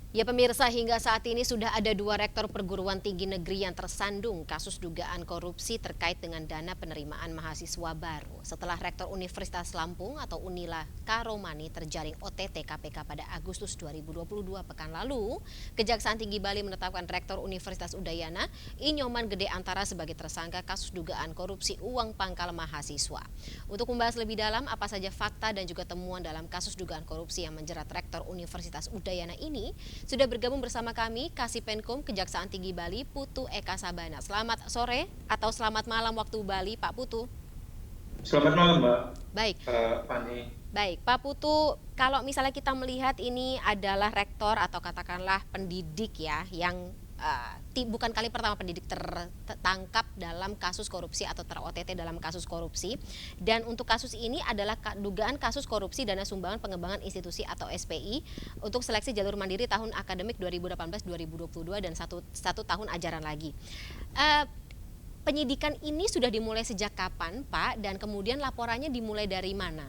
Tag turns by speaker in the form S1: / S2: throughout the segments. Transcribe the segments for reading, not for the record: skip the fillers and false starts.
S1: Ya pemirsa, hingga saat ini sudah ada dua rektor perguruan tinggi negeri yang tersandung kasus dugaan korupsi terkait dengan dana penerimaan mahasiswa baru. Setelah rektor Universitas Lampung atau Unila Karomani terjaring OTT KPK pada Agustus 2022 pekan lalu, Kejaksaan Tinggi Bali menetapkan rektor Universitas Udayana Inyoman Gede Antara sebagai tersangka kasus dugaan korupsi uang pangkal mahasiswa. Untuk membahas lebih dalam apa saja fakta dan juga temuan dalam kasus dugaan korupsi yang menjerat rektor Universitas Udayana ini, sudah bergabung bersama kami Kasih Penkum Kejaksaan Tinggi Bali Putu Eka Sabana. Selamat sore atau selamat malam waktu Bali, Pak Putu.
S2: Selamat malam, Mbak
S1: Baik,
S2: Fani.
S1: baik. Pak Putu, kalau misalnya kita melihat ini adalah rektor atau katakanlah pendidik ya yang bukan kali pertama pendidik tertangkap dalam kasus korupsi atau ter-OTT dalam kasus korupsi. Dan untuk kasus ini adalah dugaan kasus korupsi dana sumbangan pengembangan institusi atau SPI untuk seleksi jalur mandiri tahun akademik 2018-2022 dan satu tahun ajaran lagi. Eh, Penyidikan ini sudah dimulai sejak kapan, Pak? Dan kemudian laporannya dimulai dari mana?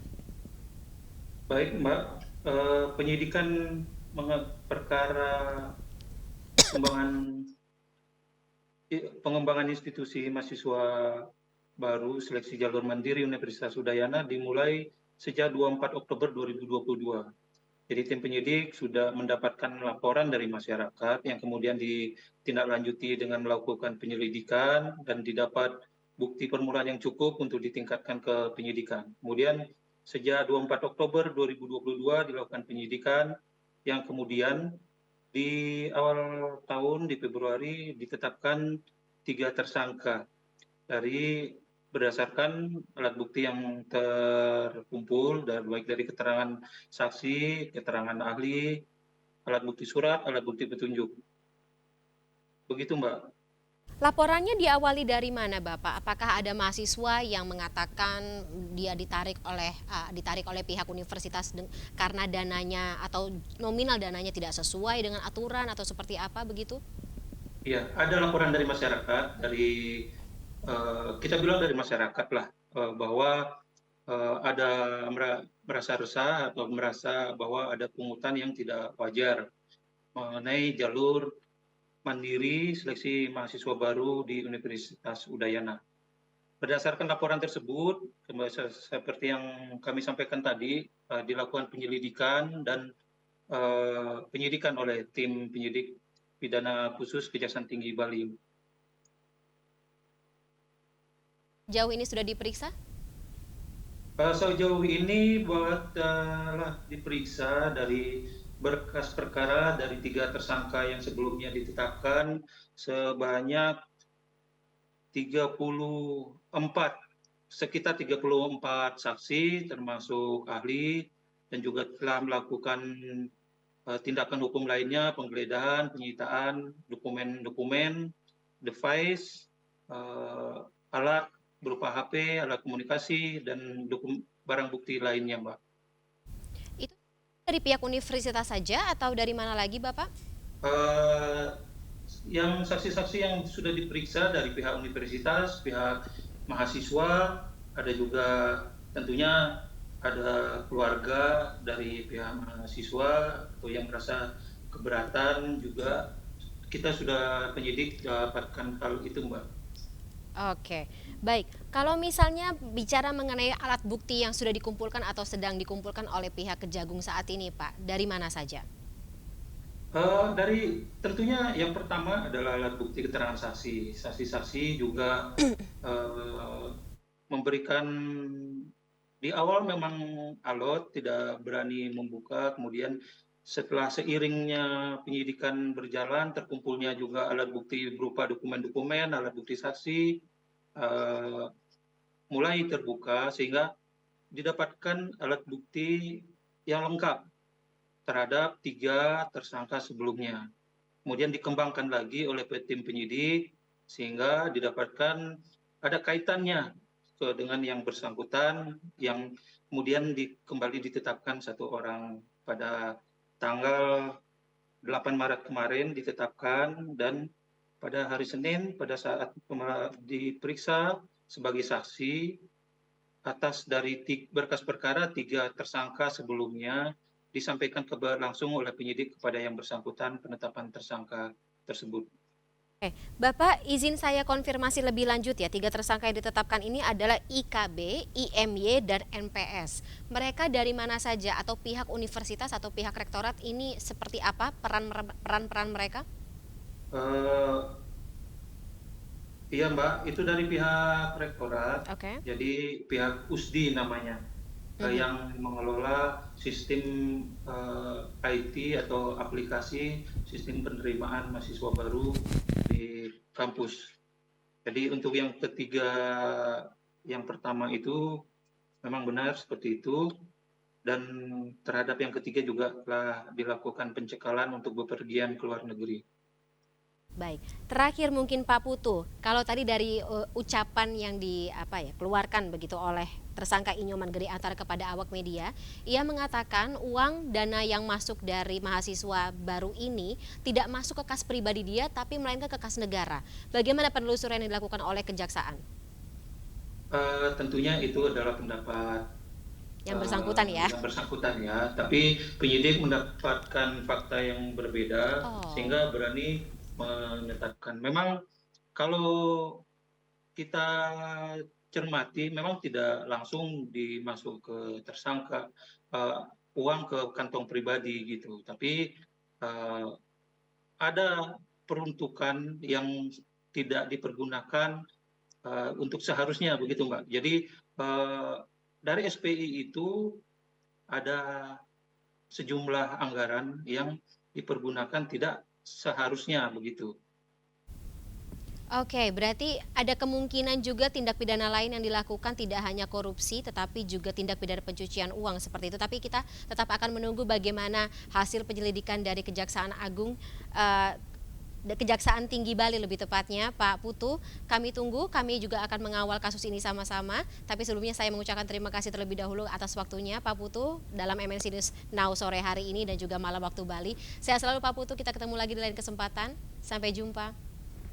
S2: Baik, Mbak. Penyidikan perkara sumbangan pengembangan institusi mahasiswa baru seleksi jalur mandiri Universitas Udayana dimulai sejak 24 Oktober 2022. Jadi tim penyidik sudah mendapatkan laporan dari masyarakat yang kemudian ditindaklanjuti dengan melakukan penyelidikan dan didapat bukti permulaan yang cukup untuk ditingkatkan ke penyidikan. Kemudian sejak 24 Oktober 2022 dilakukan penyidikan yang kemudian di awal tahun di Februari ditetapkan 3 tersangka dari berdasarkan alat bukti yang terkumpul dan baik dari keterangan saksi, keterangan ahli, alat bukti surat, alat bukti petunjuk. Begitu, Mbak.
S1: Laporannya diawali dari mana, Bapak? Apakah ada mahasiswa yang mengatakan dia ditarik oleh pihak universitas karena dananya atau nominal dananya tidak sesuai dengan aturan atau seperti apa begitu?
S2: Iya, ada laporan dari masyarakat, kita bilang dari masyarakat lah, bahwa ada merasa resah atau merasa bahwa ada pungutan yang tidak wajar mengenai jalur mandiri seleksi mahasiswa baru di Universitas Udayana. Berdasarkan laporan tersebut, seperti yang kami sampaikan tadi, dilakukan penyelidikan dan penyidikan oleh tim penyidik pidana khusus Kejaksaan Tinggi Bali.
S1: Jauh ini sudah diperiksa?
S2: Sejauh ini telah diperiksa dari berkas perkara dari 3 tersangka yang sebelumnya ditetapkan sebanyak 34, sekitar 34 saksi termasuk ahli dan juga telah melakukan tindakan hukum lainnya, penggeledahan, penyitaan dokumen-dokumen, device, alat berupa HP, alat komunikasi, dan barang bukti lainnya, Mbak.
S1: Itu dari pihak universitas saja atau dari mana lagi, Bapak?
S2: Eh, yang saksi-saksi yang sudah diperiksa dari pihak universitas, pihak mahasiswa, ada juga tentunya ada keluarga dari pihak mahasiswa atau yang merasa keberatan juga kita sudah penyidik dapatkan hal itu, Mbak.
S1: Oke, baik. Kalau misalnya bicara mengenai alat bukti yang sudah dikumpulkan atau sedang dikumpulkan oleh pihak Kejagung saat ini, Pak, dari mana saja?
S2: Dari tentunya yang pertama adalah alat bukti keterangan saksi. Saksi-saksi juga eh, memberikan di awal memang alot, tidak berani membuka, kemudian setelah seiringnya penyidikan berjalan, terkumpulnya juga alat bukti berupa dokumen-dokumen, alat bukti saksi, eh, mulai terbuka sehingga didapatkan alat bukti yang lengkap terhadap 3 tersangka sebelumnya. Kemudian dikembangkan lagi oleh tim penyidik sehingga didapatkan ada kaitannya dengan yang bersangkutan yang kemudian kembali ditetapkan 1 orang pada tanggal 8 Maret kemarin ditetapkan dan pada hari Senin pada saat diperiksa sebagai saksi atas dari berkas perkara 3 tersangka sebelumnya disampaikan langsung oleh penyidik kepada yang bersangkutan penetapan tersangka tersebut.
S1: Oke, Bapak izin saya konfirmasi lebih lanjut ya, 3 tersangka yang ditetapkan ini adalah IKB, IMY, dan NPS. Mereka dari mana saja atau pihak universitas atau pihak rektorat ini seperti apa peran-peran mereka?
S2: Eh, Iya Mbak, itu dari pihak rektorat,
S1: Oke.
S2: jadi pihak USDI namanya,
S1: Mhm.
S2: yang mengelola sistem IT atau aplikasi sistem penerimaan mahasiswa baru di kampus. Jadi untuk yang ketiga, yang pertama itu memang benar seperti itu, dan terhadap yang ketiga juga telah dilakukan pencekalan untuk bepergian ke luar negeri.
S1: Baik, terakhir mungkin Pak Putu, kalau tadi dari ucapan yang keluarkan begitu oleh tersangka Inyoman Geri Atar kepada awak media, ia mengatakan uang dana yang masuk dari mahasiswa baru ini tidak masuk ke kas pribadi dia, tapi melainkan ke kas negara. Bagaimana penelusuran yang dilakukan oleh kejaksaan
S2: Tentunya itu adalah pendapat
S1: yang bersangkutan ya?
S2: yang bersangkutan ya, tapi penyidik mendapatkan fakta yang berbeda
S1: Oh,
S2: sehingga berani menetapkan. Memang kalau kita cermati, memang tidak langsung dimasuk ke tersangka uh, uang ke kantong pribadi gitu, tapi uh, ada peruntukan yang tidak dipergunakan untuk seharusnya begitu Mbak. Jadi dari SPI itu ada sejumlah anggaran yang dipergunakan tidak seharusnya begitu.
S1: oke, berarti ada kemungkinan juga tindak pidana lain yang dilakukan tidak hanya korupsi tetapi juga tindak pidana pencucian uang seperti itu. Tapi kita tetap akan menunggu bagaimana hasil penyelidikan dari Kejaksaan Agung, eh, Kejaksaan Tinggi Bali lebih tepatnya, Pak Putu. Kami tunggu, kami juga akan mengawal kasus ini sama-sama. Tapi sebelumnya saya mengucapkan terima kasih terlebih dahulu atas waktunya Pak Putu dalam MNC News Now sore hari ini dan juga malam waktu Bali. Sehat selalu Pak Putu, kita ketemu lagi di lain kesempatan. Sampai jumpa.